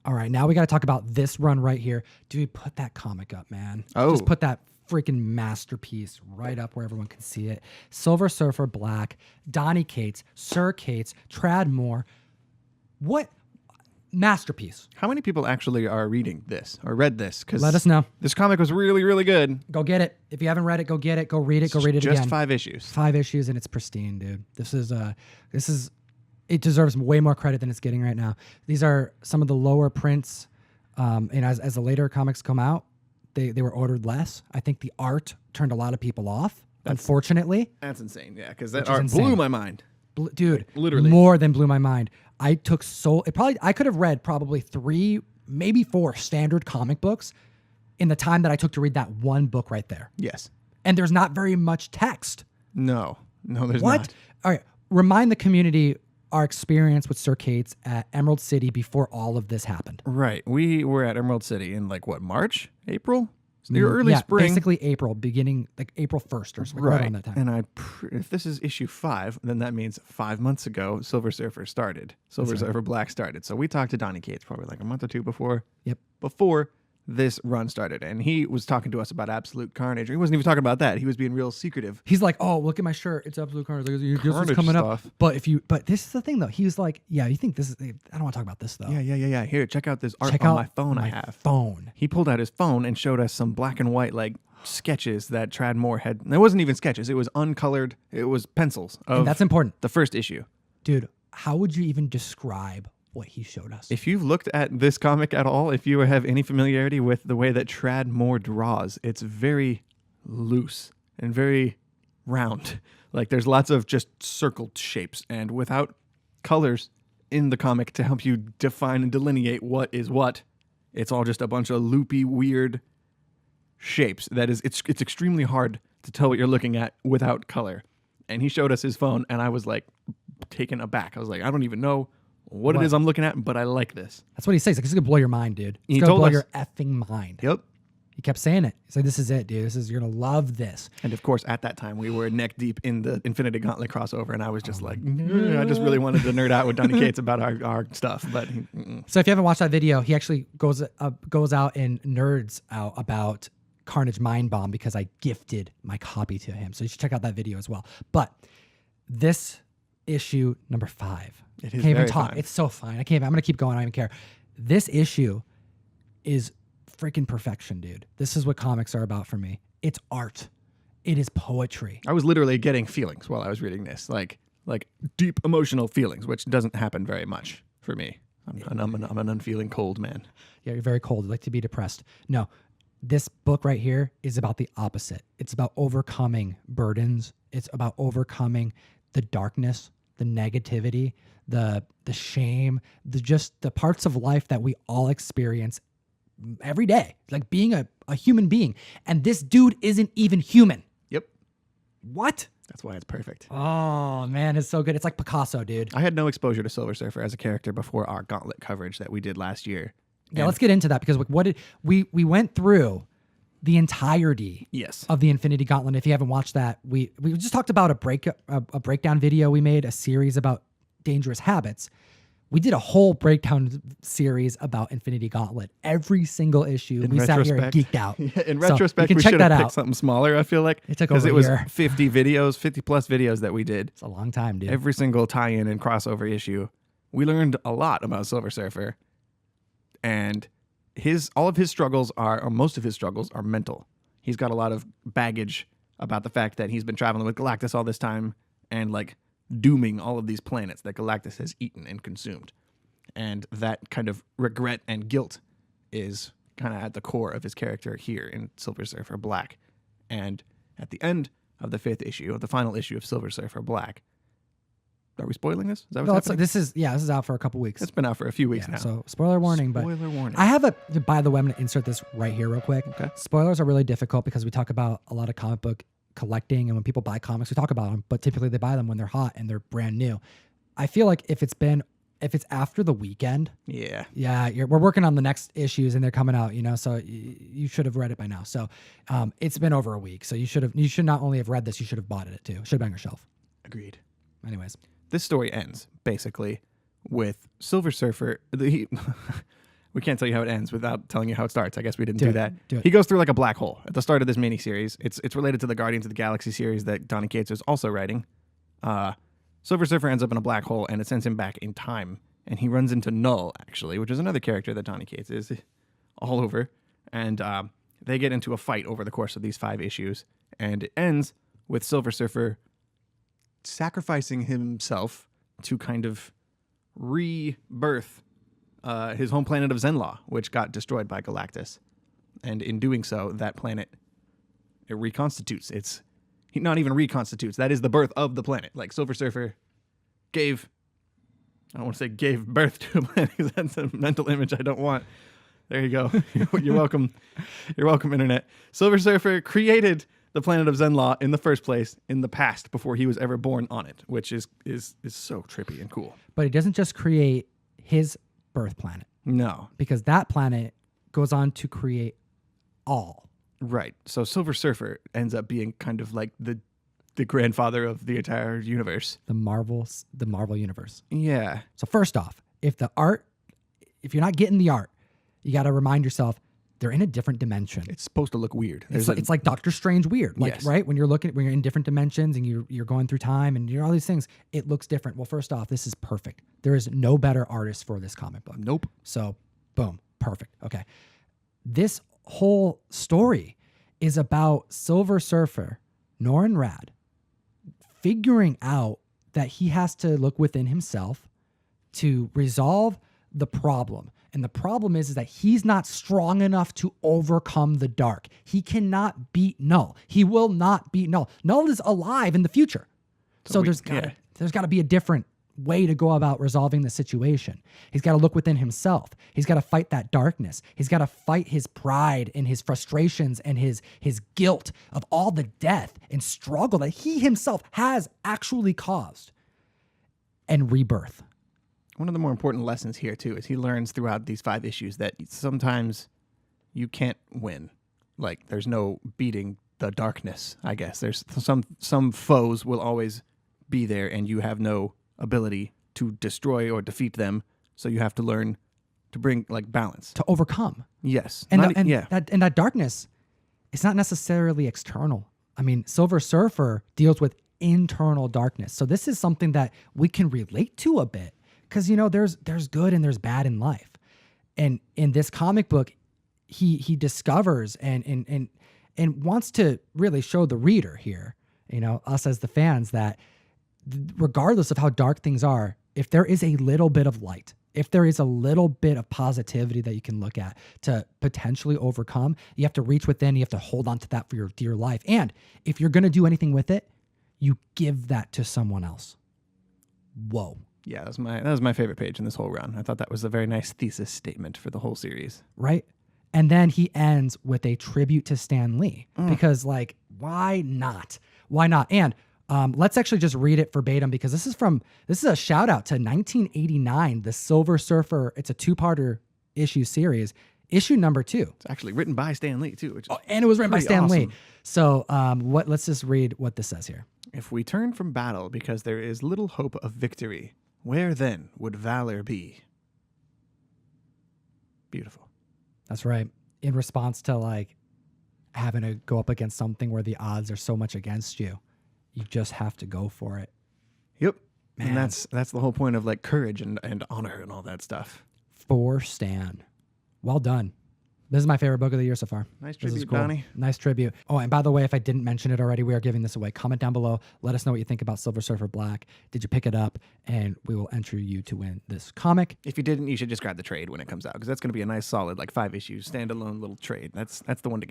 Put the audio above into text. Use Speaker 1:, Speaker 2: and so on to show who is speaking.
Speaker 1: All right, now we got to talk about this run right here. Dude, put that comic up, man.
Speaker 2: Oh.
Speaker 1: Just put that freaking masterpiece right up where everyone can see it. Silver Surfer Black, Donny Cates, Sir Cates, Tradmore. What masterpiece.
Speaker 2: How many people actually are reading this or read this? Because
Speaker 1: Let us know.
Speaker 2: This comic was really, really good.
Speaker 1: Go get it. If you haven't read it, go get it. Go read it. Go read it
Speaker 2: Just
Speaker 1: again.
Speaker 2: 5 issues.
Speaker 1: 5 issues and it's pristine, dude. This is it deserves way more credit than it's getting right now. These are some of the lower prints, and as the later comics come out, they were ordered less. I think the art turned a lot of people off, unfortunately.
Speaker 2: That's insane, yeah, because that
Speaker 1: Which is
Speaker 2: art
Speaker 1: insane.
Speaker 2: blew my mind.
Speaker 1: Dude,
Speaker 2: Literally.
Speaker 1: more than blew my mind. I could have read probably 3, maybe 4 standard comic books in the time that I took to read that one book right there.
Speaker 2: Yes.
Speaker 1: And there's not very much text.
Speaker 2: No, there's
Speaker 1: What?
Speaker 2: not.
Speaker 1: All right. Remind the community our experience with Sir Cates at Emerald City before all of this happened.
Speaker 2: Right. We were at Emerald City in March? April? Early spring.
Speaker 1: Basically April, beginning like April 1st or something, right around that time.
Speaker 2: And if this is issue 5, then that means 5 months ago, Silver Surfer started. Surfer Black started. So we talked to Donny Cates probably like a month or 2 before.
Speaker 1: Yep.
Speaker 2: Before this run started, and he was talking to us about Absolute Carnage. He wasn't even talking about that. He was being real secretive.
Speaker 1: He's like, "Oh, look at my shirt. It's Absolute Carnage. Like, this is coming up." But this is the thing though. He was like, "Yeah, you think this is? I don't want to talk about this though."
Speaker 2: Yeah. Here, check out this art
Speaker 1: Check
Speaker 2: on
Speaker 1: out
Speaker 2: my phone.
Speaker 1: my
Speaker 2: I have
Speaker 1: phone.
Speaker 2: He pulled out his phone and showed us some black and white sketches that Tradmore had. It wasn't even sketches. It was uncolored. It was pencils.
Speaker 1: And that's important,
Speaker 2: the first issue,
Speaker 1: dude. How would you even describe what he showed us?
Speaker 2: If you've looked at this comic at all, if you have any familiarity with the way that Tradmore draws, it's very loose and very round. There's lots of just circled shapes and without colors in the comic to help you define and delineate what is what. It's all just a bunch of loopy, weird shapes. It's extremely hard to tell what you're looking at without color. And he showed us his phone, and I was taken aback. I was like, I don't even know what it is I'm looking at, but I like this.
Speaker 1: That's what he says. Like, it's gonna blow your mind, dude. It's
Speaker 2: He
Speaker 1: gonna
Speaker 2: told
Speaker 1: blow
Speaker 2: us.
Speaker 1: your effing mind.
Speaker 2: Yep.
Speaker 1: He kept saying it. He's like, "This is it, dude. You're gonna love this."
Speaker 2: And of course, at that time, we were neck deep in the Infinity Gauntlet crossover, and I was just I just really wanted to nerd out with Donny Cates about our stuff. But
Speaker 1: So if you haven't watched that video, he actually goes out and nerds out about Carnage Mind Bomb because I gifted my copy to him. So you should check out that video as well. But this issue number 5.
Speaker 2: It is
Speaker 1: can't even
Speaker 2: very
Speaker 1: talk.
Speaker 2: fine.
Speaker 1: It's so fine. I'm gonna keep going. I don't even care. This issue is freaking perfection, dude. This is what comics are about for me. It's art. It is poetry.
Speaker 2: I was literally getting feelings while I was reading this, like deep emotional feelings, which doesn't happen very much for me. I'm an unfeeling cold man.
Speaker 1: Yeah, you're very cold. You like to be depressed. No, this book right here is about the opposite. It's about overcoming burdens. It's about overcoming the darkness, the negativity, the shame, the parts of life that we all experience every day, like being a human being. And this dude isn't even human.
Speaker 2: Yep.
Speaker 1: What?
Speaker 2: That's why it's perfect.
Speaker 1: Oh, man, it's so good. It's like Picasso, dude.
Speaker 2: I had no exposure to Silver Surfer as a character before our Gauntlet coverage that we did last year.
Speaker 1: Yeah, let's get into that because we went through the entirety of the Infinity Gauntlet. If you haven't watched that, we just talked about a breakdown video we made, a series about dangerous habits. We did a whole breakdown series about Infinity Gauntlet. Every single issue. We sat here and geeked out.
Speaker 2: Yeah, in retrospect,
Speaker 1: so
Speaker 2: we should have picked something smaller, I feel like.
Speaker 1: It took
Speaker 2: because
Speaker 1: over
Speaker 2: it was
Speaker 1: here.
Speaker 2: 50 plus videos that we did.
Speaker 1: It's a long time, dude.
Speaker 2: Every single tie-in and crossover issue. We learned a lot about Silver Surfer. And all of his struggles or most of his struggles are mental. He's got a lot of baggage about the fact that he's been traveling with Galactus all this time and dooming all of these planets that Galactus has eaten and consumed. And that kind of regret and guilt is kind of at the core of his character here in Silver Surfer Black. And at the end of the 5th issue, of the final issue of Silver Surfer Black, are we spoiling this? Is that what's happening?
Speaker 1: This is out for a couple weeks.
Speaker 2: It's been out for a few weeks now.
Speaker 1: So spoiler warning.
Speaker 2: Spoiler warning.
Speaker 1: I have by the way, I'm going to insert this right here real quick.
Speaker 2: Okay.
Speaker 1: Spoilers are really difficult because we talk about a lot of comic book collecting, and when people buy comics, we talk about them, but typically they buy them when they're hot and they're brand new. I feel like if it's after the weekend, we're working on the next issues and they're coming out, so you should have read it by now. So it's been over a week, so you should not only have read this, you should have bought it too. Should have been on your shelf.
Speaker 2: Agreed.
Speaker 1: Anyways,
Speaker 2: this story ends basically with Silver Surfer. We can't tell you how it ends without telling you how it starts. I guess we didn't do that.
Speaker 1: Do it.
Speaker 2: He goes through like a black hole at the start of this miniseries. It's related to the Guardians of the Galaxy series that Donny Cates is also writing. Silver Surfer ends up in a black hole, and it sends him back in time. And he runs into Null, actually, which is another character that Donny Cates is all over. And they get into a fight over the course of these 5 issues. And it ends with Silver Surfer sacrificing himself to kind of rebirth his home planet of Zenlaw, which got destroyed by Galactus. And in doing so, that planet, it reconstitutes. He not even reconstitutes. That is the birth of the planet. Like Silver Surfer I don't want to say gave birth to a planet because that's a mental image I don't want. There you go. You're welcome. You're welcome, Internet. Silver Surfer created the planet of Zenlaw in the first place in the past before he was ever born on it, which is so trippy and cool.
Speaker 1: But he doesn't just create his birth planet.
Speaker 2: No.
Speaker 1: Because that planet goes on to create all.
Speaker 2: Right. So Silver Surfer ends up being kind of like the grandfather of the entire universe.
Speaker 1: The Marvel universe.
Speaker 2: Yeah.
Speaker 1: So first off, if you're not getting the art, you got to remind yourself they're in a different dimension.
Speaker 2: It's supposed to look weird.
Speaker 1: It's like Doctor Strange weird. Like,
Speaker 2: yes.
Speaker 1: Right? When you're in different dimensions and you're going through time and you're all these things, it looks different. Well, first off, this is perfect. There is no better artist for this comic book.
Speaker 2: Nope.
Speaker 1: So, boom. Perfect. Okay. This whole story is about Silver Surfer, Norrin Radd, figuring out that he has to look within himself to resolve the problem. And the problem is that he's not strong enough to overcome the dark. He cannot beat Null. He will not beat Null. Null is alive in the future. So there's got to be a different way to go about resolving the situation. He's got to look within himself. He's got to fight that darkness. He's got to fight his pride and his frustrations and his guilt of all the death and struggle that he himself has actually caused, and rebirth.
Speaker 2: One of the more important lessons here, too, is he learns throughout these 5 issues that sometimes you can't win. Like, there's no beating the darkness, I guess. There's some foes will always be there, and you have no ability to destroy or defeat them, so you have to learn to bring, like, balance.
Speaker 1: To overcome.
Speaker 2: Yes.
Speaker 1: And that darkness, it's not necessarily external. I mean, Silver Surfer deals with internal darkness. So this is something that we can relate to a bit. Because, there's good and there's bad in life. And in this comic book, he discovers and wants to really show the reader here, us as the fans, that regardless of how dark things are, if there is a little bit of light, if there is a little bit of positivity that you can look at to potentially overcome, you have to reach within, you have to hold on to that for your dear life. And if you're going to do anything with it, you give that to someone else. Whoa.
Speaker 2: Yeah, that was my favorite page in this whole run. I thought that was a very nice thesis statement for the whole series.
Speaker 1: Right? And then he ends with a tribute to Stan Lee because, why not? Why not? And let's actually just read it verbatim because this is a shout out to 1989, the Silver Surfer. It's a 2-parter issue series, issue number 2.
Speaker 2: It's actually written by Stan Lee too,
Speaker 1: and it was written by Stan
Speaker 2: awesome.
Speaker 1: Lee. So let's just read what this says here.
Speaker 2: If we turn from battle because there is little hope of victory, where then would valor be? Beautiful.
Speaker 1: That's right. In response to having to go up against something where the odds are so much against you, you just have to go for it.
Speaker 2: Yep.
Speaker 1: Man.
Speaker 2: And that's the whole point of courage and honor and all that stuff.
Speaker 1: For Stan. Well done. This is my favorite book of the year so far.
Speaker 2: Nice
Speaker 1: This is
Speaker 2: tribute,
Speaker 1: cool.
Speaker 2: Donny.
Speaker 1: Nice tribute. Oh, and by the way, if I didn't mention it already, we are giving this away. Comment down below. Let us know what you think about Silver Surfer Black. Did you pick it up? And we will enter you to win this comic.
Speaker 2: If you didn't, you should just grab the trade when it comes out because that's going to be a nice solid 5 issue standalone little trade. That's the one to get.